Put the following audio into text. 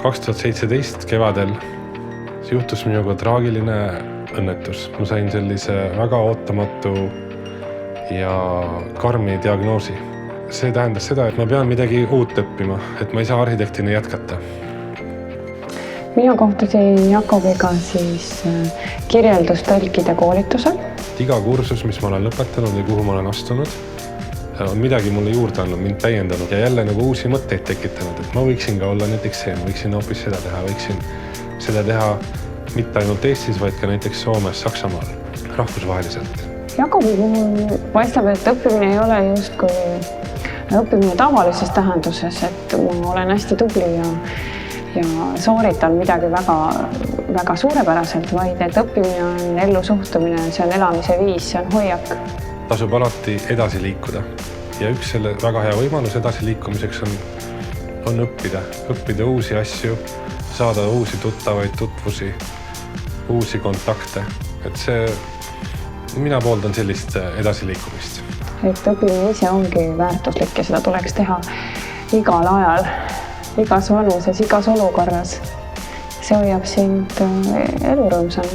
2017 kevadel juhtus minuga traagiline õnnetus. Ma sain sellise väga ootamatu ja karmi diagnoosi. See tähendas seda, et ma pean midagi uut õppima, et ma ei saa arhitektina jätkata. Mina kohtusin Jakobiga kirjeldustõlkide koolitusel. Iga kursus, mis ma olen lõpetanud ja kuhu ma olen astunud, on midagi mulle juurde andnud, mind täiendanud ja jälle nagu uusi mõtteid tekitanud, et ma võiksin ka olla näiteks see, ma võiksin hoopis seda teha, võiksin seda teha mitte ainult Eestis, vaid ka näiteks Soomes, Saksamaal, rahvusvaheliselt. Jakobi puhul paistab, et õppimine ei ole justkui õppimine tavalises tähenduses, et ma olen hästi tubli ja sooritan midagi väga suurepäraselt, vaid et õppimine on ellu suhtumine, see on elamise viis, see on hoiak. Tasub alati edasi liikuda ja üks selle väga hea võimalus edasi liikumiseks on õppida uusi asju, saada uusi tuttavaid tutvusi, uusi kontakte. Et mina pooldan sellist edasiliikumist. Et õppimine ise ongi väärtuslik ja seda tuleks teha igal ajal, igas vanuses, igas olukorras. See hoiab sind elurõõmsam.